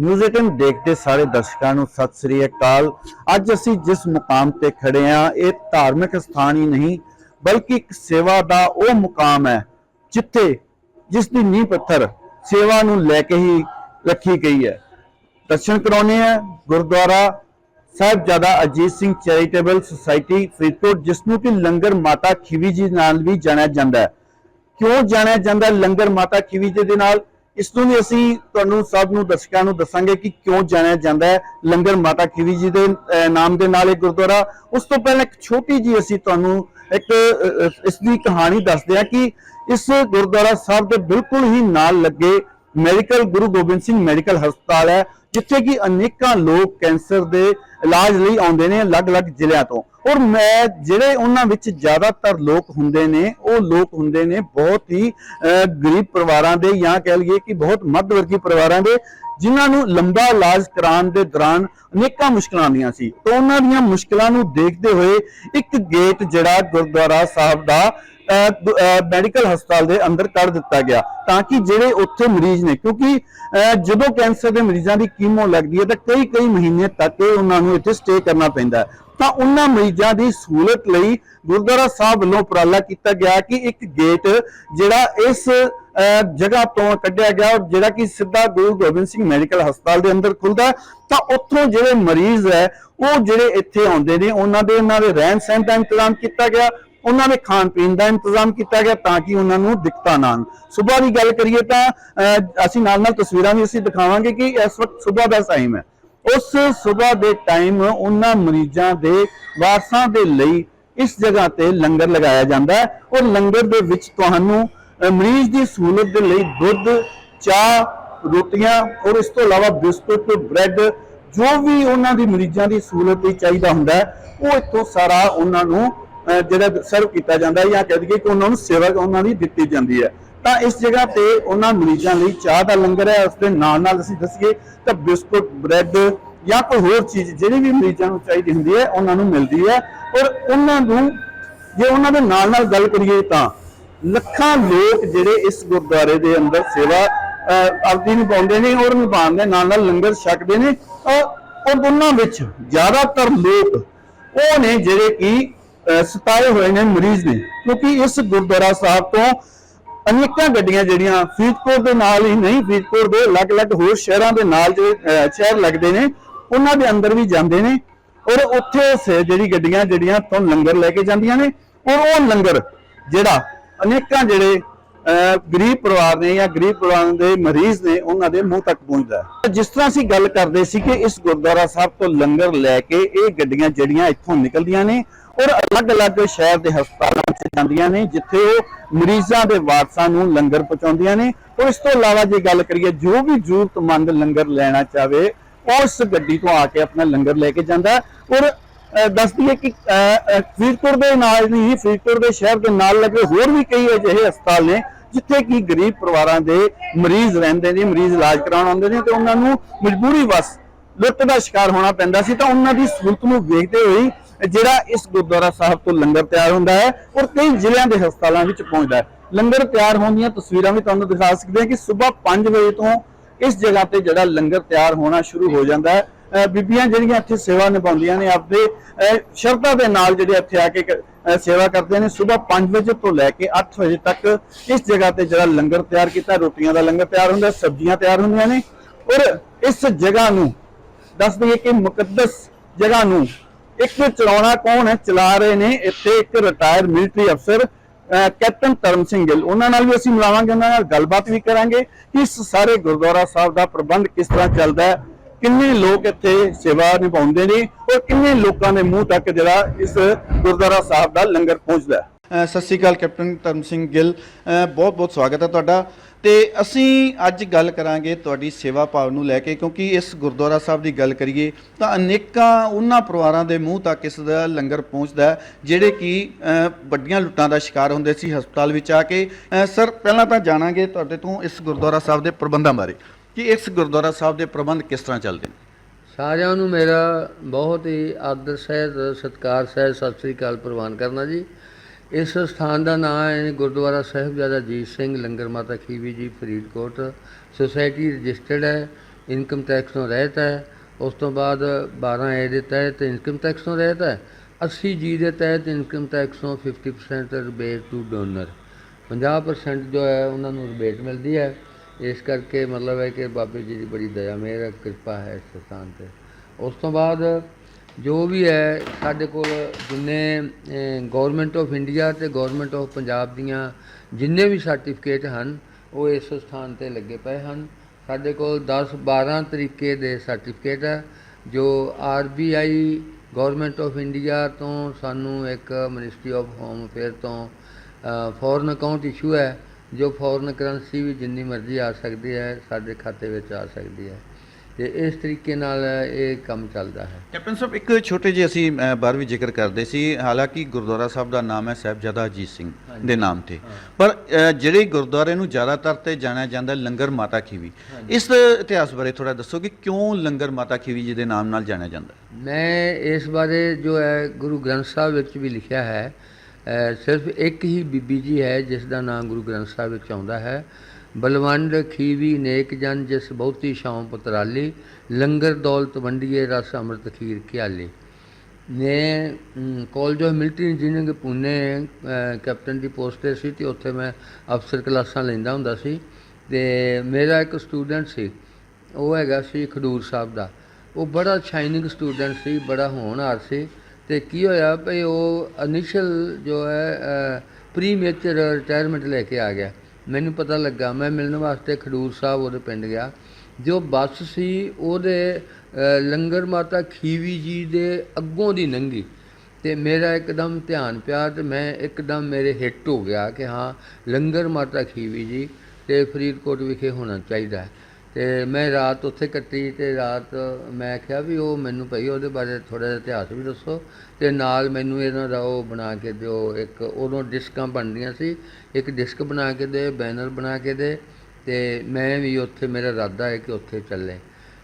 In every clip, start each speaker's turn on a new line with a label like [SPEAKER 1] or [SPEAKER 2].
[SPEAKER 1] News 18 देखते सारे दर्शकों ਨੂੰ ਸਤਿ ਸ੍ਰੀ ਅਕਾਲ। ਅੱਜ ਅਸੀਂ ਜਿਸ ਮੁਕਾਮ ਤੇ ਖੜੇ ਆ ਇਹ ਧਾਰਮਿਕ ਸਥਾਨ ਹੀ ਨਹੀਂ ਬਲਕਿ ਇੱਕ ਸੇਵਾ ਦਾ ਉਹ ਮੁਕਾਮ ਹੈ ਜਿੱਥੇ ਜਿਸ ਦੀ ਨੀਂਹ ਪੱਥਰ ਸੇਵਾ ਨੂੰ ਲੈ ਕੇ ਹੀ ਰੱਖੀ ਗਈ ਹੈ। दर्शन कराने हैं गुरुद्वारा साहिबजादा अजीत सिंह चैरिटेबल सोसाइटी फरीदकोट जिसनों कि लंगर माता खीवी जी नाल भी जाना जाता है। क्यों जाना जाता है लंगर माता खीवी जी दे नाल, इसनों भी असीं तुहानूं सब नूं दर्शकां नूं दस्सांगे कि क्यों जाना जाता है लंगर माता खीवी जी दे नाम दे नाल गुरुद्वारा। उस तो पहले एक छोटी जी असीं तुहानूं एक इसकी कहानी दसदे हां कि इस गुरुद्वारा साहब दे बिल्कुल ही नाल लगे मैडिकल गुरु गोबिंद सिंह मैडिकल हस्पताल है जिथे कि अनेक लोग कैंसर के इलाज लिए आते हैं अलग-अलग जिलों तो। और मैं जिहड़े उन्हां विच ज़्यादातर लोग हुंदे ने वो लोग हुंदे ने बहुत ही गरीब परिवारां दे या कह लईए कि बहुत मध्यवर्गी परिवारां दे जिन्हां नूं लंबा इलाज कराउण दे दौरान अनेक मुश्किलां आउंदियां सी। तो उन्हां दीयां मुश्किलां नूं देखदे होए एक गेट जिहड़ा गुरुद्वारा साहब दा मैडिकल हस्पताल के अंदर कर दिता गया ताकि जेडे उत्थे मरीज ने, क्योंकि जो कैंसर के मरीजों की कीमो लगती है तो कई महीने तक उन्होंने इत्थे स्टे करना पैंदा है। तो उन्होंने मरीजों की सहूलत लई गुरुद्वारा साहब वालों उपराला किया गया कि एक गेट जिहड़ा इस जगह तो कढ़िया गया और जिहड़ा कि सीधा गुरु गोबिंद सिंह मैडिकल हस्पताल के अंदर खुलता है। तो उत्थों जिहड़े मरीज है वो जिहड़े इत्थे आउंदे ने उन्हां दे रहन सहन का इंतजाम किया गया, उन्होंने खाण पीन का इंतजाम किया गया ताकि उन्होंने दिक्कत ना आन। सुबह की गल करिए तो असीं नाल नाल तस्वीरां भी असीं दिखावांगे कि इस वक्त सुबह का टाइम है। उस सुबह के टाइम उन्हां मरीजों के वारसां दे लई इस जगह ते लंगर लगाया जाता है और लंगर दे विच तुहानूं मरीज की सहूलत के लिए दुध चाह रोटियां और इस तो इलावा बिस्कुट ब्रैड जो भी उन्हां दी मरीजों की सहूलत लई चाहीदा हुंदा है वो इत्थों सारा उन्हां ਜਿਹੜਾ ਸਰਵ ਕੀਤਾ ਜਾਂਦਾ ਹੈ ਜਾਂ कह दईए कि उन्होंने सेवा उन्होंने दी जाती है। तो इस जगह पे उन्होंने मरीजों लिए चाह का लंगर है, उसके नाल असीं दसीए तो बिस्कुट ब्रैड या कोई होर चीज़ जी भी मरीजों को चाहिए होंगी है उन्होंने मिलती है। और उन्होंने जे उन्होंने नाल गल करिए तो लखां लोग जिहड़े इस गुरुद्वारे के अंदर सेवा अपनी निभाते हैं और निभाने नाल लंगर छकते हैं। और उन्होंने ज़्यादातर लोग वो ने जिहड़े कि सताए हुए ने मरीज ने, क्योंकि इस गुरुद्वारा साहब तो अनेक गड्डियां जिहड़ियां फरीदकोट के नाल ही नहीं फरीदकोट के अलग अलग होर शहरों के नाल जो शहर लगते हैं उन्हां दे अंदर भी जाते हैं और उत्थे जिहड़ी गड्डियां जिहड़ियां तो लंगर लैके जांदियां ने और वो लंगर जिहड़ा अनेक जिहड़े गरीब परिवार ने या गरीब परिवार के मरीज ने उन्होंने मुंह तक पहुंचता है। जिस तरह असीं गल करते सी कि इस गुरुद्वारा साहब तो लंगर लैके ये गड्डियां जिहड़ियां इत्थों निकलदियां ने और अलग अलग शहर के हस्पतालों से जांदियां ने जिथे वो मरीजों के वारसां नूं लंगर पहुंचाउंदियां ने। और इस तो इलावा जे गल करिए जो भी जरूरतमंद लंगर लेना चाहे उस गड्डी तो आके अपना लंगर लेके जाता है। और दस दिए कि फरीदकोट के नाल नहीं फरीदकोट के शहर के नाल लगे होर भी कई अजिहे हस्पताल ने जिथे कि गरीब परिवारों के मरीज रहिंदे ने, मरीज इलाज कराउण आउंदे ने ते उन्हां नूं मजबूरी वस लुੱਟ ਦਾ शिकार होना पैंदा सी। तो उन्हां दी सहूलत नूं वेखदे होए जिहड़ा इस गुरुद्वारा साहब तो लंगर तैयार होंदा है और कई जिलों के हस्पतालों में पहुंचता है। लंगर तैयार होने दी तस्वीरां भी तुहानूं दिखा सकते हैं कि सुबह 5 बजे तो इस जगह पर जिहड़ा लंगर तैयार होना शुरू हो जाता है। बीबियां जिहड़ियां इत्थे सेवा निभाउंदियां ने आपदे शरधा दे नाल जिहड़े इत्थे आके सेवा करते हैं। सुबह 5 बजे तो लैके 8 बजे तक इस जगह पर जिहड़ा लंगर तैयार किया रोटियां का लंगर तैयार होंदा, सब्जियां तैयार होंदियां ने। और इस जगह नूं दस दिए कि मुकद्दस जगह नूं एक चलाउणा कौन है चला रहे ने इत्थे एक रिटायर्ड मिलिटरी अफसर कैप्टन धर्म सिंह गिल, उन्होंने भी असीं मिलावांगे, उन्हां नाल गलबात भी करांगे कि इस सारे गुरुद्वारा साहब का प्रबंध किस तरह चलता है, किन्ने लोग इत्थे सेवा निभाउंदे ने और किन्ने लोकां दे मूंह तक जिहड़ा इस गुरुद्वारा साहब का लंगर पहुंचदा है। सत श्री अकाल कैप्टन धर्म सिंह गिल, बहुत बहुत स्वागत है तुहाडा। तो असी अज गल करांगे तुहाडी सेवा भाव नूं लैके, क्योंकि इस गुरुद्वारा साहब की गल करिए तो अनेकां उन्हां परिवारां दे मूँह तक इस दा लंगर पहुँचता है जिहड़े कि वड्डियां लुट्टां दा शिकार हुंदे सी हस्पताल विच आके। सर पहलां तां जाणांगे तुहाडे तों इस गुरुद्वारा साहब के प्रबंधां बारे कि इस गुरुद्वारा साहब के प्रबंध किस तरह चलते हैं।
[SPEAKER 2] सारिਆਂ ਨੂੰ मेरा बहुत ही आदर सहित सत्कार सहित सत श्री अकाल प्रवान करना जी। इस स्थान का नाम है गुरुद्वारा साहिबजादा अजीत सिंह लंगर माता खीवी जी फरीदकोट सोसाइटी रजिस्टर्ड है। ਇਨਕਮ ਟੈਕਸ ਤੋਂ ਰਹਿਤ ਹੈ। ਉਸ ਤੋਂ ਬਾਅਦ 12A ਦੇ ਤਹਿਤ ਇਨਕਮ ਟੈਕਸ ਤੋਂ ਰਹਿਤ ਹੈ। 80G ਦੇ ਤਹਿਤ ਇਨਕਮ ਟੈਕਸ ਤੋਂ 50% ਰਿਬੇਟ ਟੂ ਡੋਨਰ, 50% ਜੋ ਹੈ ਉਹਨਾਂ ਨੂੰ ਰਿਬੇਟ ਮਿਲਦੀ ਹੈ। ਇਸ ਕਰਕੇ ਮਤਲਬ ਹੈ ਕਿ ਬਾਬੇ ਜੀ ਦੀ ਬੜੀ ਦਇਆ ਮਿਹਰ ਹੈ, ਕਿਰਪਾ ਹੈ ਇਸ ਸਥਾਨ 'ਤੇ। ਉਸ ਤੋਂ ਬਾਅਦ ਜੋ ਵੀ ਹੈ ਸਾਡੇ ਕੋਲ ਜਿੰਨੇ ਗੌਰਮੈਂਟ ਆਫ ਇੰਡੀਆ ਅਤੇ ਗੌਰਮੈਂਟ ਆਫ ਪੰਜਾਬ ਦੀਆਂ ਜਿੰਨੇ ਵੀ ਸਰਟੀਫਿਕੇਟ ਹਨ ਉਹ ਇਸ ਸਥਾਨ 'ਤੇ ਲੱਗੇ ਪਏ ਹਨ। ਸਾਡੇ ਕੋਲ 10-12 ਤਰੀਕੇ ਦੇ ਸਰਟੀਫਿਕੇਟ ਹੈ ਜੋ RBI ਗੌਰਮੈਂਟ ਆਫ ਇੰਡੀਆ ਤੋਂ ਸਾਨੂੰ ਇੱਕ ਮਿਨਿਸਟਰੀ ਆਫ ਹੋਮ ਅਫੇਅਰ ਤੋਂ ਫੋਰਨ ਅਕਾਊਂਟ ਇਸ਼ੂ ਹੈ, ਜੋ ਫੋਰਨ ਕਰੰਸੀ ਵੀ ਜਿੰਨੀ ਮਰਜ਼ੀ ਆ ਸਕਦੀ ਹੈ ਸਾਡੇ ਖਾਤੇ ਵਿੱਚ ਆ ਸਕਦੀ ਹੈ, ਅਤੇ ਇਸ ਤਰੀਕੇ ਨਾਲ ਇਹ ਕੰਮ ਚੱਲਦਾ ਹੈ।
[SPEAKER 1] ਕੈਪਟਨ ਸਾਹਿਬ, ਇੱਕ ਛੋਟੇ ਜਿਹੇ ਅਸੀਂ ਬਾਹਰ ਵੀ ਜ਼ਿਕਰ ਕਰਦੇ ਸੀ, ਹਾਲਾਂਕਿ ਗੁਰਦੁਆਰਾ ਸਾਹਿਬ ਦਾ ਨਾਮ ਹੈ ਸਾਹਿਬਜ਼ਾਦਾ ਅਜੀਤ ਸਿੰਘ ਦੇ ਨਾਮ ਤੇ, ਪਰ ਜਿਹੜੇ ਗੁਰਦੁਆਰੇ ਨੂੰ ਜ਼ਿਆਦਾਤਰ ਤੇ ਜਾਣਿਆ ਜਾਂਦਾ ਲੰਗਰ ਮਾਤਾ ਖੀਵੀ, ਇਸ ਇਤਿਹਾਸ ਬਾਰੇ ਥੋੜਾ ਦੱਸੋ ਕਿ ਕਿਉਂ ਲੰਗਰ ਮਾਤਾ ਖੀਵੀ ਜੀ ਦੇ ਨਾਮ ਨਾਲ ਜਾਣਿਆ ਜਾਂਦਾ?
[SPEAKER 2] ਮੈਂ ਇਸ ਬਾਰੇ ਜੋ ਹੈ ਗੁਰੂ ਗ੍ਰੰਥ ਸਾਹਿਬ ਵਿੱਚ ਵੀ ਲਿਖਿਆ ਹੈ। ਸਿਰਫ ਇੱਕ ਹੀ ਬੀਬੀ ਜੀ ਹੈ ਜਿਸ ਦਾ ਨਾਮ ਗੁਰੂ ਗ੍ਰੰਥ ਸਾਹਿਬ ਵਿੱਚ ਆਉਂਦਾ ਹੈ, ਬਲਵੰਡ ਖੀਵੀ ਨੇਕ ਜਨ ਜਿਸ ਬਹੁਤੀ ਛਾਉ ਪੁਤਰਾਲੀ, ਲੰਗਰ ਦੌਲਤ ਵੰਡੀਏ ਰਸ ਅੰਮ੍ਰਿਤ ਖੀਰ ਖਿਆਲੀ। ਨੇ college of military engineering Pune captain the post 'ਤੇ ਸੀ ਅਤੇ ਉੱਥੇ ਮੈਂ ਅਫਸਰ ਕਲਾਸਾਂ ਲੈਂਦਾ ਹੁੰਦਾ ਸੀ। ਅਤੇ ਮੇਰਾ ਇੱਕ ਸਟੂਡੈਂਟ ਸੀ, ਉਹ ਹੈਗਾ ਸੀ ਖਡੂਰ ਸਾਹਿਬ ਦਾ। ਉਹ ਬੜਾ ਸ਼ਾਈਨਿੰਗ ਸਟੂਡੈਂਟ ਸੀ, ਬੜਾ ਹੋਣਹਾਰ ਸੀ। ਅਤੇ ਕੀ ਹੋਇਆ ਭਈ ਉਹ ਇਨੀਸ਼ੀਅਲ ਜੋ ਹੈ ਪ੍ਰੀ ਮੇਚਰ ਰਿਟਾਇਰਮੈਂਟ ਲੈ ਕੇ ਆ ਗਿਆ। ਮੈਨੂੰ ਪਤਾ ਲੱਗਾ, ਮੈਂ ਮਿਲਣ ਵਾਸਤੇ ਖਡੂਰ ਸਾਹਿਬ ਉਹਦੇ ਪਿੰਡ ਗਿਆ। ਜੋ ਬੱਸ ਸੀ ਉਹਦੇ ਲੰਗਰ ਮਾਤਾ ਖੀਵੀ ਜੀ ਦੇ ਅੱਗੋਂ ਦੀ ਲੰਘੀ ਅਤੇ ਮੇਰਾ ਇੱਕਦਮ ਧਿਆਨ ਪਿਆ ਅਤੇ ਮੈਂ ਇੱਕਦਮ ਮੇਰੇ ਹਿੱਟ ਹੋ ਗਿਆ ਕਿ ਹਾਂ ਲੰਗਰ ਮਾਤਾ ਖੀਵੀ ਜੀ ਅਤੇ ਫਰੀਦਕੋਟ ਵਿਖੇ ਹੋਣਾ ਚਾਹੀਦਾ। ਅਤੇ ਮੈਂ ਰਾਤ ਉੱਥੇ ਕੱਟੀ ਅਤੇ ਰਾਤ ਮੈਂ ਕਿਹਾ ਵੀ ਉਹ ਮੈਨੂੰ ਭਾਈ ਉਹਦੇ ਬਾਰੇ ਥੋੜ੍ਹਾ ਜਿਹਾ ਇਤਿਹਾਸ ਵੀ ਦੱਸੋ ਅਤੇ ਨਾਲ ਮੈਨੂੰ ਇਹਨਾਂ ਦਾ ਉਹ ਬਣਾ ਕੇ ਦਿਓ, ਇੱਕ ਉਦੋਂ ਡਿਸਕਾਂ ਬਣਦੀਆਂ ਸੀ, ਇੱਕ ਡਿਸਕ ਬਣਾ ਕੇ ਦੇ, ਬੈਨਰ ਬਣਾ ਕੇ ਦੇ, ਅਤੇ ਮੈਂ ਵੀ ਉੱਥੇ ਮੇਰਾ ਇਰਾਦਾ ਹੈ ਕਿ ਉੱਥੇ ਚੱਲੇ।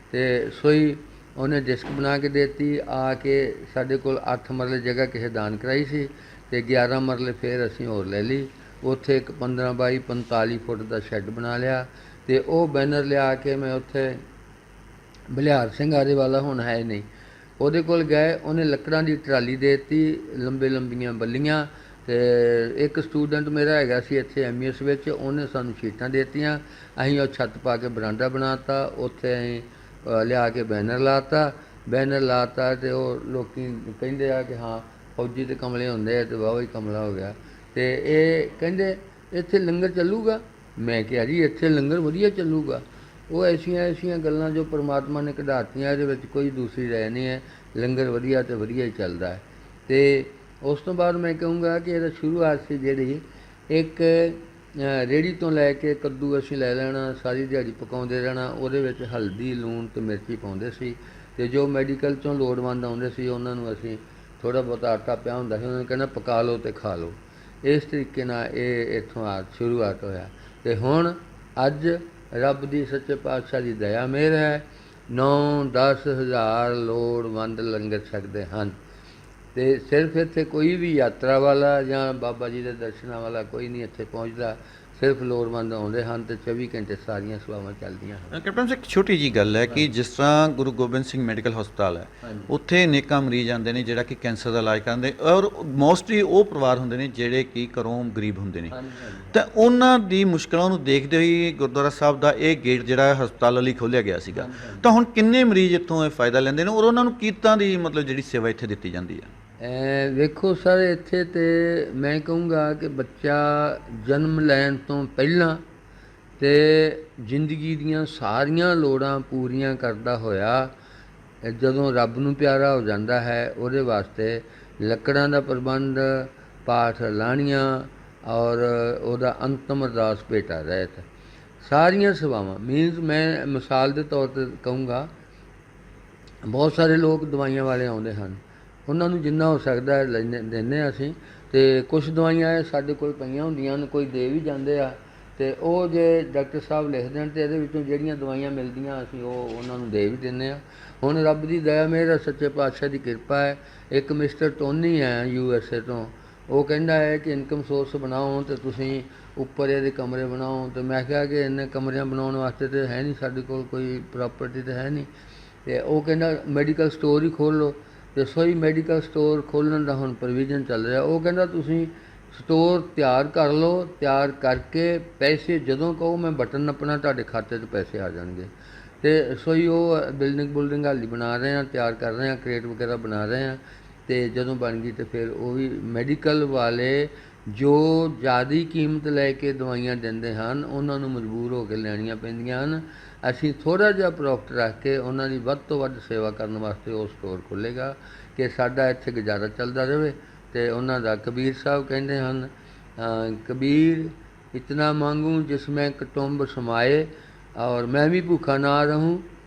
[SPEAKER 2] ਅਤੇ ਸੋਈ ਉਹਨੇ ਡਿਸਕ ਬਣਾ ਕੇ ਦੇਤੀ। ਆ ਕੇ ਸਾਡੇ ਕੋਲ 8 ਮਰਲੇ ਜਗ੍ਹਾ ਕਿਸੇ ਦਾਨ ਕਰਾਈ ਸੀ ਅਤੇ 11 ਮਰਲੇ ਫਿਰ ਅਸੀਂ ਹੋਰ ਲੈ ਲਈ। ਉੱਥੇ ਇੱਕ 15 ਬਾਈ 45 ਫੁੱਟ ਦਾ ਸ਼ੈੱਡ ਬਣਾ ਲਿਆ ਅਤੇ ਉਹ ਬੈਨਰ ਲਿਆ ਕੇ ਮੈਂ ਉੱਥੇ ਬਲਿਹਾਰ ਸਿੰਘ ਆਰੇ ਵਾਲਾ ਹੁਣ ਹੈ ਨਹੀਂ, ਉਹਦੇ ਕੋਲ ਗਏ। ਉਹਨੇ ਲੱਕੜਾਂ ਦੀ ਟਰਾਲੀ ਦੇ ਦਿੱਤੀ, ਲੰਬੀਆਂ ਬੱਲੀਆਂ। ਅਤੇ ਇੱਕ ਸਟੂਡੈਂਟ ਮੇਰਾ ਹੈਗਾ ਸੀ ਇੱਥੇ MES ਵਿੱਚ, ਉਹਨੇ ਸਾਨੂੰ ਸ਼ੀਟਾਂ ਦੇ ਦਿੱਤੀਆਂ। ਅਸੀਂ ਉਹ ਛੱਤ ਪਾ ਕੇ ਬਰਾਂਡਾ ਬਣਾ ਤਾ, ਉੱਥੇ ਅਸੀਂ ਲਿਆ ਕੇ ਬੈਨਰ ਲਾ ਤਾ ਅਤੇ ਉਹ ਲੋਕ ਕਹਿੰਦੇ ਆ ਕਿ ਹਾਂ ਫੌਜੀ ਦੇ ਕਮਲੇ ਹੁੰਦੇ ਆ ਅਤੇ ਵਾਹ ਹੀ ਕਮਲਾ ਹੋ ਗਿਆ। ਅਤੇ ਇਹ ਕਹਿੰਦੇ ਇੱਥੇ ਲੰਗਰ ਚੱਲੂਗਾ। ਮੈਂ ਕਿਹਾ ਜੀ ਇੱਥੇ ਲੰਗਰ ਵਧੀਆ ਚੱਲੂਗਾ। ਉਹ ਐਸੀਆਂ ਗੱਲਾਂ ਜੋ ਪਰਮਾਤਮਾ ਨੇ ਕਢਾਤੀਆਂ, ਇਹਦੇ ਵਿੱਚ ਕੋਈ ਦੂਸਰੀ ਰਾਏ ਨਹੀਂ ਹੈ। ਲੰਗਰ ਵਧੀਆ ਅਤੇ ਵਧੀਆ ਹੀ ਚੱਲਦਾ ਹੈ। ਅਤੇ ਉਸ ਤੋਂ ਬਾਅਦ ਮੈਂ ਕਹੂੰਗਾ ਕਿ ਇਹਦਾ ਸ਼ੁਰੂਆਤ ਸੀ ਜਿਹੜੀ ਇੱਕ ਰੇਹੜੀ ਤੋਂ ਲੈ ਕੇ ਕੱਦੂ ਅਸੀਂ ਲੈ ਲੈਣਾ, ਸਾਰੀ ਦਿਹਾੜੀ ਪਕਾਉਂਦੇ ਰਹਿਣਾ, ਉਹਦੇ ਵਿੱਚ ਹਲਦੀ ਲੂਣ ਅਤੇ ਮਿਰਚੀ ਪਾਉਂਦੇ ਸੀ। ਅਤੇ ਜੋ ਮੈਡੀਕਲ 'ਚੋਂ ਲੋੜਵੰਦ ਆਉਂਦੇ ਸੀ ਉਹਨਾਂ ਨੂੰ ਅਸੀਂ ਥੋੜ੍ਹਾ ਬਹੁਤਾ ਆਟਾ ਪਿਆ ਹੁੰਦਾ ਸੀ, ਉਹਨਾਂ ਨੂੰ ਕਹਿਣਾ ਪਕਾ ਲਓ ਅਤੇ ਖਾ ਲਓ। ਇਸ ਤਰੀਕੇ ਨਾਲ ਇਹ ਇੱਥੋਂ ਸ਼ੁਰੂਆਤ ਹੋਇਆ। ਅਤੇ ਹੁਣ ਅੱਜ ਰੱਬ ਦੀ ਸੱਚੇ ਪਾਤਸ਼ਾਹ ਦੀ ਦਇਆ ਮਿਹਰ ਹੈ, 9-10 ਹਜ਼ਾਰ ਲੋੜਵੰਦ ਲੰਗਰ ਛਕਦੇ ਹਨ। ਅਤੇ ਸਿਰਫ ਇੱਥੇ ਕੋਈ ਵੀ ਯਾਤਰਾ ਵਾਲਾ ਜਾਂ ਬਾਬਾ ਜੀ ਦੇ ਦਰਸ਼ਨਾਂ ਵਾਲਾ ਕੋਈ ਨਹੀਂ ਇੱਥੇ ਪਹੁੰਚਦਾ, ਸਿਰਫ ਲੋੜਵੰਦ ਆਉਂਦੇ ਹਨ ਅਤੇ 24 ਘੰਟੇ ਸਾਰੀਆਂ ਸੇਵਾਵਾਂ ਚੱਲਦੀਆਂ ਹਨ।
[SPEAKER 1] ਕੈਪਟਨ ਸਾਹਿਬ, ਇੱਕ ਛੋਟੀ ਜਿਹੀ ਗੱਲ ਹੈ ਕਿ ਜਿਸ ਤਰ੍ਹਾਂ ਗੁਰੂ ਗੋਬਿੰਦ ਸਿੰਘ ਮੈਡੀਕਲ ਹਸਪਤਾਲ ਹੈ, ਉੱਥੇ ਅਨੇਕਾਂ ਮਰੀਜ਼ ਆਉਂਦੇ ਨੇ ਜਿਹੜਾ ਕਿ ਕੈਂਸਰ ਦਾ ਇਲਾਜ ਕਰਦੇ, ਔਰ ਮੋਸਟਲੀ ਉਹ ਪਰਿਵਾਰ ਹੁੰਦੇ ਨੇ ਜਿਹੜੇ ਕਿ ਘਰੋਂ ਗਰੀਬ ਹੁੰਦੇ ਨੇ, ਤਾਂ ਉਹਨਾਂ ਦੀ ਮੁਸ਼ਕਲਾਂ ਨੂੰ ਦੇਖਦੇ ਹੋਏ ਗੁਰਦੁਆਰਾ ਸਾਹਿਬ ਦਾ ਇਹ ਗੇਟ ਜਿਹੜਾ ਹਸਪਤਾਲ ਲਈ ਖੋਲ੍ਹਿਆ ਗਿਆ ਸੀਗਾ। ਤਾਂ ਹੁਣ ਕਿੰਨੇ ਮਰੀਜ਼ ਇੱਥੋਂ ਇਹ ਫਾਇਦਾ ਲੈਂਦੇ ਨੇ, ਔਰ ਉਹਨਾਂ ਨੂੰ ਕਿੱਦਾਂ ਦੀ ਮਤਲਬ ਜਿਹੜੀ ਸੇਵਾ ਇੱਥੇ ਦਿੱਤੀ ਜਾਂਦੀ ਹੈ?
[SPEAKER 2] ਵੇਖੋ ਸਰ, ਇੱਥੇ ਤਾਂ ਮੈਂ ਕਹੂੰਗਾ ਕਿ ਬੱਚਾ ਜਨਮ ਲੈਣ ਤੋਂ ਪਹਿਲਾਂ ਅਤੇ ਜ਼ਿੰਦਗੀ ਦੀਆਂ ਸਾਰੀਆਂ ਲੋੜਾਂ ਪੂਰੀਆਂ ਕਰਦਾ ਹੋਇਆ ਜਦੋਂ ਰੱਬ ਨੂੰ ਪਿਆਰਾ ਹੋ ਜਾਂਦਾ ਹੈ, ਉਹਦੇ ਵਾਸਤੇ ਲੱਕੜਾਂ ਦਾ ਪ੍ਰਬੰਧ, ਪਾਠ ਲਾਣੀਆਂ ਔਰ ਉਹਦਾ ਅੰਤਮ ਅਰਦਾਸ ਭੇਟਾ ਰਹਿਤ, ਸਾਰੀਆਂ ਸੇਵਾਵਾਂ ਮੀਨਸ ਮੈਂ ਮਿਸਾਲ ਦੇ ਤੌਰ 'ਤੇ ਕਹੂੰਗਾ, ਬਹੁਤ ਸਾਰੇ ਲੋਕ ਦਵਾਈਆਂ ਵਾਲੇ ਆਉਂਦੇ ਹਨ, ਉਹਨਾਂ ਨੂੰ ਜਿੰਨਾ ਹੋ ਸਕਦਾ ਦਿੰਦੇ ਹਾਂ ਅਸੀਂ। ਅਤੇ ਕੁਛ ਦਵਾਈਆਂ ਸਾਡੇ ਕੋਲ ਪਈਆਂ ਹੁੰਦੀਆਂ ਹਨ, ਕੋਈ ਦੇ ਵੀ ਜਾਂਦੇ ਆ, ਅਤੇ ਉਹ ਜੇ ਡਾਕਟਰ ਸਾਹਿਬ ਲਿਖ ਦੇਣ ਅਤੇ ਇਹਦੇ ਵਿੱਚੋਂ ਜਿਹੜੀਆਂ ਦਵਾਈਆਂ ਮਿਲਦੀਆਂ ਅਸੀਂ ਉਹ ਉਹਨਾਂ ਨੂੰ ਦੇ ਵੀ ਦਿੰਦੇ ਹਾਂ। ਹੁਣ ਰੱਬ ਦੀ ਦਇਆ ਮਿਹਰ, ਸੱਚੇ ਪਾਤਸ਼ਾਹ ਦੀ ਕਿਰਪਾ ਹੈ। ਇੱਕ ਮਿਸਟਰ ਟੋਨੀ ਹੈ USA ਤੋਂ, ਉਹ ਕਹਿੰਦਾ ਹੈ ਕਿ ਇਨਕਮ ਸੋਰਸ ਬਣਾਓ ਤੇ ਤੁਸੀਂ ਉੱਪਰ ਇਹਦੇ ਕਮਰੇ ਬਣਾਓ। ਤੇ ਮੈਂ ਕਿਹਾ ਕਿ ਇੰਨੇ ਕਮਰਿਆਂ ਬਣਾਉਣ ਵਾਸਤੇ ਤੇ ਹੈ ਨਹੀਂ ਸਾਡੇ ਕੋਲ ਕੋਈ ਪ੍ਰਾਪਰਟੀ ਤਾਂ ਹੈ ਨਹੀਂ। ਤੇ ਉਹ ਕਹਿੰਦਾ ਮੈਡੀਕਲ ਸਟੋਰ ਹੀ ਖੋਲ੍ਹ ਲਓ। ਤੇ ਸੋਈ ਮੈਡੀਕਲ ਸਟੋਰ ਖੋਲ੍ਹਣ ਦਾ ਹੁਣ ਪ੍ਰੋਵੀਜ਼ਨ ਚੱਲ ਰਿਹਾ। ਉਹ ਕਹਿੰਦਾ ਤੁਸੀਂ ਸਟੋਰ ਤਿਆਰ ਕਰ ਲਓ, ਤਿਆਰ ਕਰਕੇ ਪੈਸੇ ਜਦੋਂ ਕਹੋ ਮੈਂ ਬਟਨ ਨੱਪਣਾ ਤੁਹਾਡੇ ਖਾਤੇ 'ਚ ਪੈਸੇ ਆ ਜਾਣਗੇ। ਤੇ ਸੋਈ ਉਹ ਬਿਲਡਿੰਗ ਹਾਲੀ ਬਣਾ ਰਹੇ ਹਾਂ, ਤਿਆਰ ਕਰ ਰਹੇ ਹਾਂ, ਕ੍ਰੇਟ ਵਗੈਰਾ ਬਣਾ ਰਹੇ ਹਾਂ। ਤੇ ਜਦੋਂ ਬਣ ਗਈ ਤੇ ਫਿਰ ਉਹ ਵੀ ਮੈਡੀਕਲ ਵਾਲੇ ਜੋ ਜ਼ਿਆਦਾ ਕੀਮਤ ਲੈ ਕੇ ਦਵਾਈਆਂ ਦਿੰਦੇ ਹਨ ਉਹਨਾਂ ਨੂੰ ਮਜਬੂਰ ਹੋ ਕੇ ਲੈਣੀਆਂ ਪੈਂਦੀਆਂ ਹਨ। ਅਸੀਂ ਥੋੜ੍ਹਾ ਜਿਹਾ ਪ੍ਰੋਫਿਟ ਰੱਖ ਕੇ ਉਹਨਾਂ ਦੀ ਵੱਧ ਤੋਂ ਵੱਧ ਸੇਵਾ ਕਰਨ ਵਾਸਤੇ ਉਹ ਸਟੋਰ ਖੋਲ੍ਹੇਗਾ ਕਿ ਸਾਡਾ ਇੱਥੇ ਗੁਜ਼ਾਰਾ ਚੱਲਦਾ ਰਹੇ। ਤੇ ਉਹਨਾਂ ਦਾ ਕਬੀਰ ਸਾਹਿਬ ਕਹਿੰਦੇ ਹਨ, ਕਬੀਰ ਇਤਨਾ ਮੰਗੂ ਜਿਸमें कुटुंब समाए और मैं भी भूखा ना रहूं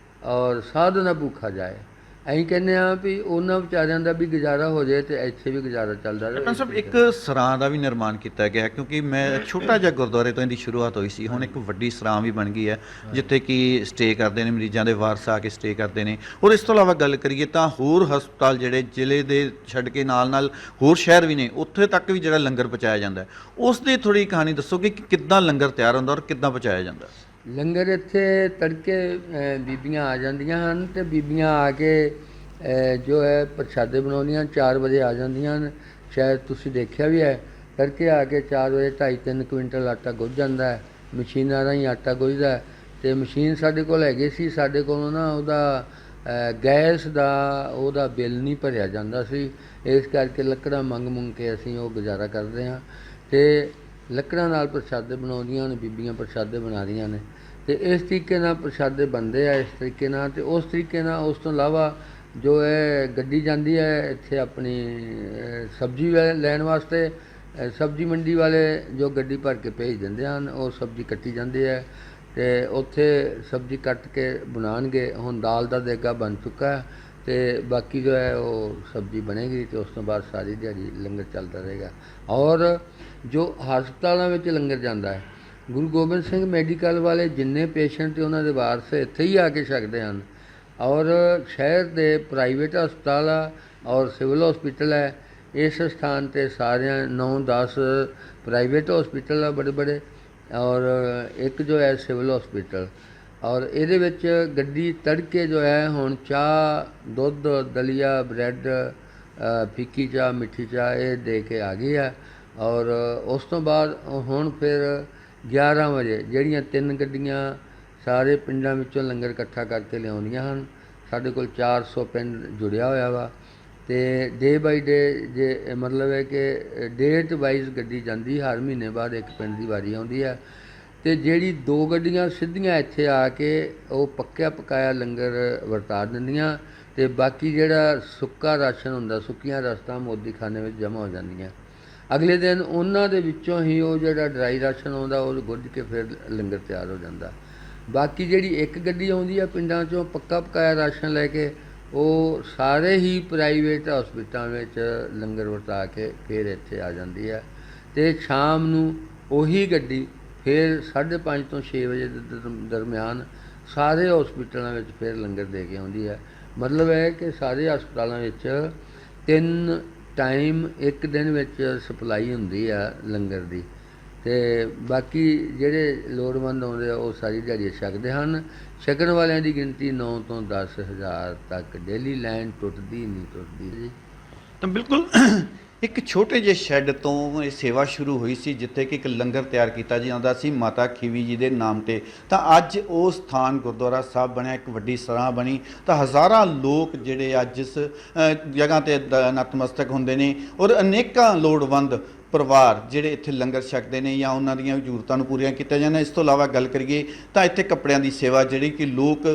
[SPEAKER 2] और साध ना भूखा जाए। ਅਸੀਂ ਕਹਿੰਦੇ ਹਾਂ ਵੀ ਉਹਨਾਂ ਵਿਚਾਰਿਆਂ ਦਾ ਵੀ ਗੁਜ਼ਾਰਾ ਹੋ ਜਾਏ ਤੇ ਇੱਥੇ ਵੀ ਗੁਜ਼ਾਰਾ ਚੱਲਦਾ ਰਹੇ।
[SPEAKER 1] ਕੈਪਟਨ ਸਾਹਿਬ, ਇੱਕ ਸਰਾਂ ਦਾ ਵੀ ਨਿਰਮਾਣ ਕੀਤਾ ਗਿਆ ਕਿਉਂਕਿ ਮੈਂ ਛੋਟਾ ਜਿਹਾ ਗੁਰਦੁਆਰੇ ਤੋਂ ਇਹਦੀ ਸ਼ੁਰੂਆਤ ਹੋਈ ਸੀ, ਹੁਣ ਇੱਕ ਵੱਡੀ ਸਰਾਂ ਵੀ ਬਣ ਗਈ ਹੈ ਜਿੱਥੇ ਕਿ ਸਟੇ ਕਰਦੇ ਨੇ ਮਰੀਜ਼ਾਂ ਦੇ ਵਾਰਸ ਆ ਕੇ ਸਟੇ ਕਰਦੇ ਨੇ। ਔਰ ਇਸ ਤੋਂ ਇਲਾਵਾ ਗੱਲ ਕਰੀਏ ਤਾਂ ਹੋਰ ਹਸਪਤਾਲ ਜਿਹੜੇ ਜ਼ਿਲ੍ਹੇ ਦੇ ਛੱਡ ਕੇ ਨਾਲ ਹੋਰ ਸ਼ਹਿਰ ਵੀ ਨੇ, ਉੱਥੇ ਤੱਕ ਵੀ ਜਿਹੜਾ ਲੰਗਰ ਪਹੁੰਚਾਇਆ ਜਾਂਦਾ, ਉਸ ਦੀ ਥੋੜ੍ਹੀ ਕਹਾਣੀ ਦੱਸੋਗੇ ਕਿ ਕਿੱਦਾਂ ਲੰਗਰ ਤਿਆਰ ਹੁੰਦਾ ਔਰ ਕਿੱਦਾਂ ਪਹੁੰਚਾਇਆ ਜਾਂਦਾ?
[SPEAKER 2] ਲੰਗਰ ਇੱਥੇ ਤੜਕੇ ਬੀਬੀਆਂ ਆ ਜਾਂਦੀਆਂ ਹਨ ਤੇ ਬੀਬੀਆਂ ਆ ਕੇ ਜੋ ਹੈ ਪ੍ਰਸ਼ਾਦੇ ਬਣਾਉਂਦੀਆਂ 4 ਵਜੇ ਆ ਜਾਂਦੀਆਂ ਹਨ। ਸ਼ਾਇਦ ਤੁਸੀਂ ਦੇਖਿਆ ਵੀ ਹੈ, ਤੜਕੇ ਆ ਕੇ 4 ਵਜੇ 2.5-3 ਕੁਇੰਟਲ ਆਟਾ ਗੁੱਝ ਜਾਂਦਾ ਹੈ। ਮਸ਼ੀਨਾਂ ਰਾਹੀਂ ਆਟਾ ਗੁੱਝਦਾ ਤੇ ਮਸ਼ੀਨ ਸਾਡੇ ਕੋਲ ਹੈਗੀ ਸੀ, ਸਾਡੇ ਕੋਲੋਂ ਨਾ ਉਹਦਾ ਗੈਸ ਦਾ ਉਹਦਾ ਬਿੱਲ ਨਹੀਂ ਭਰਿਆ ਜਾਂਦਾ ਸੀ, ਇਸ ਕਰਕੇ ਲੱਕੜਾਂ ਮੰਗ ਕੇ ਅਸੀਂ ਉਹ ਗੁਜ਼ਾਰਾ ਕਰਦੇ ਹਾਂ। ਤੇ ਲੱਕੜਾਂ ਨਾਲ ਪ੍ਰਸ਼ਾਦੇ ਬਣਾਉਂਦੀਆਂ ਨੇ ਬੀਬੀਆਂ, ਪ੍ਰਸ਼ਾਦੇ ਬਣਾ ਰਹੀਆਂ ਨੇ ਤੇ ਇਸ ਤਰੀਕੇ ਨਾਲ ਪ੍ਰਸ਼ਾਦੇ ਬਣਦੇ ਆ, ਇਸ ਤਰੀਕੇ ਨਾਲ। ਤੇ ਉਸ ਤਰੀਕੇ ਨਾਲ ਉਸ ਤੋਂ ਇਲਾਵਾ ਜੋ ਹੈ ਗੱਡੀ ਜਾਂਦੀ ਹੈ ਇੱਥੇ ਆਪਣੀ ਸਬਜ਼ੀ ਲੈਣ ਵਾਸਤੇ। ਸਬਜ਼ੀ ਮੰਡੀ ਵਾਲੇ ਜੋ ਗੱਡੀ ਭਰ ਕੇ ਭੇਜ ਦਿੰਦੇ ਹਨ, ਉਹ ਸਬਜ਼ੀ ਕੱਟੀ ਜਾਂਦੀ ਹੈ ਤੇ ਉੱਥੇ ਸਬਜ਼ੀ ਕੱਟ ਕੇ ਬਣਾਉਣਗੇ। ਹੁਣ ਦਾਲ ਦਾ ਦੇਗਾ ਬਣ ਚੁੱਕਾ ਹੈ ਤੇ ਬਾਕੀ ਜੋ ਹੈ ਉਹ ਸਬਜ਼ੀ ਬਣੇਗੀ ਤੇ ਉਸ ਤੋਂ ਬਾਅਦ ਸਾਰੀ ਦਿਹਾੜੀ ਲੰਗਰ ਚੱਲਦਾ ਰਹੇਗਾ। ਔਰ ਜੋ ਹਸਪਤਾਲਾਂ ਵਿੱਚ ਲੰਗਰ ਜਾਂਦਾ ਹੈ, ਗੁਰੂ ਗੋਬਿੰਦ ਸਿੰਘ ਮੈਡੀਕਲ ਵਾਲੇ ਜਿੰਨੇ ਪੇਸ਼ੈਂਟ ਤੇ ਉਹਨਾਂ ਦੇ ਵਾਰਸ ਇੱਥੇ ਹੀ ਆ ਕੇ ਛਕਦੇ ਹਨ। ਔਰ ਸ਼ਹਿਰ ਦੇ ਪ੍ਰਾਈਵੇਟ ਹਸਪਤਾਲ ਆ ਔਰ ਸਿਵਲ ਹਸਪੀਟਲ ਹੈ। ਇਸ ਸਥਾਨ 'ਤੇ ਸਾਰਿਆਂ 9-10 ਪ੍ਰਾਈਵੇਟ ਹਸਪੀਟਲ ਆ ਬੜੇ ਔਰ ਇੱਕ ਜੋ ਹੈ ਸਿਵਲ ਹਸਪੀਟਲ। ਔਰ ਇਹਦੇ ਵਿੱਚ ਗੱਡੀ ਤੜਕੇ ਜੋ ਹੈ ਹੁਣ ਚਾਹ, ਦੁੱਧ, ਦਲੀਆ, ਬ੍ਰੈਡ, ਫਿੱਕੀ ਚਾਹ, ਮਿੱਠੀ ਚਾਹ ਇਹ ਦੇ ਕੇ ਆ ਗਈ ਹੈ। ਔਰ ਉਸ ਤੋਂ ਬਾਅਦ ਹੁਣ ਫਿਰ 11 ਵਜੇ ਜਿਹੜੀਆਂ 3 ਗੱਡੀਆਂ ਸਾਰੇ ਪਿੰਡਾਂ ਵਿੱਚੋਂ ਲੰਗਰ ਇਕੱਠਾ ਕਰਕੇ ਲਿਆਉਂਦੀਆਂ ਹਨ। ਸਾਡੇ ਕੋਲ 400 ਪਿੰਡ ਜੁੜਿਆ ਹੋਇਆ ਵਾ ਤੇ ਡੇ ਬਾਈ ਡੇ ਜੇ ਮਤਲਬ ਹੈ ਕਿ ਡੇਟ ਵਾਈਜ਼ ਗੱਡੀ ਜਾਂਦੀ, ਹਰ ਮਹੀਨੇ ਬਾਅਦ ਇੱਕ ਪਿੰਡ ਦੀ ਵਾਰੀ ਆਉਂਦੀ ਹੈ। ਤੇ ਜਿਹੜੀ 2 ਗੱਡੀਆਂ ਸਿੱਧੀਆਂ ਇੱਥੇ ਆ ਕੇ ਉਹ ਪੱਕਿਆ ਪਕਾਇਆ ਲੰਗਰ ਵਰਤਾ ਦਿੰਦੀਆਂ ਤੇ ਬਾਕੀ ਜਿਹੜਾ ਸੁੱਕਾ ਰਾਸ਼ਨ ਹੁੰਦਾ, ਸੁੱਕੀਆਂ ਰਸਤਾਂ ਮੋਦੀ ਖਾਨੇ ਵਿੱਚ ਜਮ੍ਹਾਂ ਹੋ ਜਾਂਦੀਆਂ। ਅਗਲੇ ਦਿਨ ਉਹਨਾਂ ਦੇ ਵਿੱਚੋਂ ਹੀ ਉਹ ਜਿਹੜਾ ਡਰਾਈ ਰਾਸ਼ਨ ਆਉਂਦਾ ਉਹ ਗੁੱਝ ਕੇ ਫਿਰ ਲੰਗਰ ਤਿਆਰ ਹੋ ਜਾਂਦਾ। ਬਾਕੀ ਜਿਹੜੀ ਇੱਕ ਗੱਡੀ ਆਉਂਦੀ ਆ ਪਿੰਡਾਂ 'ਚੋਂ ਪੱਕਾ ਪਕਾਇਆ ਰਾਸ਼ਨ ਲੈ ਕੇ, ਉਹ ਸਾਰੇ ਹੀ ਪ੍ਰਾਈਵੇਟ ਹਸਪਤਾਲਾਂ ਵਿੱਚ ਲੰਗਰ ਵਰਤਾ ਕੇ ਫਿਰ ਇੱਥੇ ਆ ਜਾਂਦੀ ਹੈ। ਤੇ ਸ਼ਾਮ ਨੂੰ ਉਹੀ ਗੱਡੀ ਫਿਰ 5:30 ਤੋਂ 6 ਵਜੇ ਦੇ ਦਰਮਿਆਨ ਸਾਰੇ ਹਸਪਤਾਲਾਂ ਵਿੱਚ ਫਿਰ ਲੰਗਰ ਦੇ ਕੇ ਆਉਂਦੀ ਹੈ। ਮਤਲਬ ਹੈ ਕਿ ਸਾਰੇ ਹਸਪਤਾਲਾਂ ਵਿੱਚ 3 ਟਾਈਮ ਇੱਕ ਦਿਨ ਵਿੱਚ ਸਪਲਾਈ ਹੁੰਦੀ ਆ ਲੰਗਰ ਦੀ। ਤੇ ਬਾਕੀ ਜਿਹੜੇ ਲੋੜਵੰਦ ਆਉਂਦੇ ਆ ਉਹ ਸਾਰੀ ਦਿਹਾੜੀ ਛਕਦੇ ਹਨ। ਛਕਣ ਵਾਲਿਆਂ ਦੀ ਗਿਣਤੀ 9 ਤੋਂ 10,000 ਤੱਕ ਡੇਲੀ ਲਾਈਨ ਟੁੱਟਦੀ ਜੀ।
[SPEAKER 1] ਤਾਂ ਬਿਲਕੁਲ ਇੱਕ ਛੋਟੇ ਜਿਹੇ ਸ਼ੈੱਡ ਤੋਂ ਇਹ ਸੇਵਾ ਸ਼ੁਰੂ ਹੋਈ ਸੀ ਜਿੱਥੇ ਕਿ ਇੱਕ ਲੰਗਰ ਤਿਆਰ ਕੀਤਾ ਜਾਂਦਾ ਸੀ ਮਾਤਾ ਖੀਵੀ ਜੀ ਦੇ ਨਾਮ ਤੇ। ਤਾਂ ਅੱਜ ਉਹ ਸਥਾਨ ਗੁਰਦੁਆਰਾ ਸਾਹਿਬ ਬਣਿਆ, ਇੱਕ ਵੱਡੀ ਸਰਾਂ ਬਣੀ। ਤਾਂ ਹਜ਼ਾਰਾਂ ਲੋਕ ਜਿਹੜੇ ਅੱਜ ਇਸ ਜਗ੍ਹਾ 'ਤੇ ਨਤਮਸਤਕ ਹੁੰਦੇ ਨੇ ਔਰ ਅਨੇਕਾਂ ਲੋੜਵੰਦ ਪਰਿਵਾਰ ਜਿਹੜੇ ਇੱਥੇ ਲੰਗਰ ਛਕਦੇ ਨੇ ਜਾਂ ਉਹਨਾਂ ਦੀਆਂ ਜ਼ਰੂਰਤਾਂ ਨੂੰ ਪੂਰੀਆਂ ਕੀਤਾ ਜਾਂਦਾ। ਇਸ ਤੋਂ ਇਲਾਵਾ ਗੱਲ ਕਰੀਏ ਤਾਂ ਇੱਥੇ ਕੱਪੜਿਆਂ ਦੀ ਸੇਵਾ ਜਿਹੜੀ ਕਿ ਲੋਕ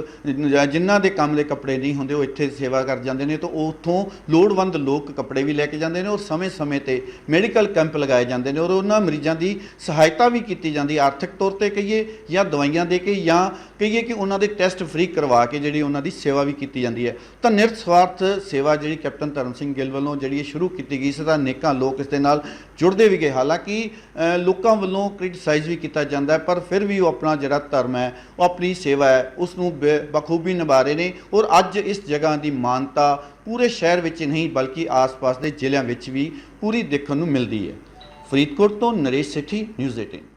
[SPEAKER 1] ਜਿਨ੍ਹਾਂ ਦੇ ਕੰਮ ਦੇ ਕੱਪੜੇ ਨਹੀਂ ਹੁੰਦੇ ਉਹ ਇੱਥੇ ਸੇਵਾ ਕਰ ਜਾਂਦੇ ਨੇ ਤਾਂ ਉੱਥੋਂ ਲੋੜਵੰਦ ਲੋਕ ਕੱਪੜੇ ਵੀ ਲੈ ਕੇ ਜਾਂਦੇ ਨੇ ਔਰ ਸਮੇਂ-ਸਮੇਂ 'ਤੇ ਮੈਡੀਕਲ ਕੈਂਪ ਲਗਾਏ ਜਾਂਦੇ ਨੇ ਔਰ ਉਹਨਾਂ ਮਰੀਜ਼ਾਂ ਦੀ ਸਹਾਇਤਾ ਵੀ ਕੀਤੀ ਜਾਂਦੀ, ਆਰਥਿਕ ਤੌਰ 'ਤੇ ਕਹੀਏ ਜਾਂ ਦਵਾਈਆਂ ਦੇ ਕੇ ਜਾਂ ਕਹੀਏ ਕਿ ਉਹਨਾਂ ਦੇ ਟੈਸਟ ਫ੍ਰੀ ਕਰਵਾ ਕੇ ਜਿਹੜੀ ਉਹਨਾਂ ਦੀ ਸੇਵਾ ਵੀ ਕੀਤੀ ਜਾਂਦੀ ਹੈ। ਤਾਂ ਨਿਰਸਵਾਰਥ ਸੇਵਾ ਜਿਹੜੀ ਕੈਪਟਨ ਧਰਮ ਸਿੰਘ ਗਿੱਲ ਵੱਲੋਂ ਜਿਹੜੀ ਇਹ ਸ਼ੁਰੂ ਕੀਤੀ ਗਈ ਸੀ ਤਾਂ ਅਨੇਕਾਂ ਲੋਕ ਇਸ ਦੇ ਨਾਲ ਜੁੜਦੇ ਵੀ ਗਏ। ਹਾਲਾਂਕਿ ਲੋਕਾਂ ਵੱਲੋਂ ਕ੍ਰਿਟਿਸਾਈਜ਼ ਵੀ ਕੀਤਾ ਜਾਂਦਾ ਹੈ, ਪਰ ਫਿਰ ਵੀ ਉਹ ਆਪਣਾ ਜਿਹੜਾ ਧਰਮ ਹੈ, ਉਹ ਆਪਣੀ ਸੇਵਾ ਹੈ, ਉਸ ਨੂੰ ਬਖੂਬੀ ਨਿਭਾ ਰਹੇ ਨੇ। ਔਰ ਅੱਜ ਇਸ ਜਗ੍ਹਾ ਦੀ ਮਾਨਤਾ ਪੂਰੇ ਸ਼ਹਿਰ ਵਿੱਚ ਨਹੀਂ ਬਲਕਿ ਆਸ-ਪਾਸ ਦੇ ਜ਼ਿਲ੍ਹਿਆਂ ਵਿੱਚ ਵੀ ਪੂਰੀ ਦੇਖਣ ਨੂੰ ਮਿਲਦੀ ਹੈ। ਫਰੀਦਕੋਟ ਤੋਂ ਨਰੇਸ਼ ਸੇਠੀ, ਨਿਊਜ਼ 18।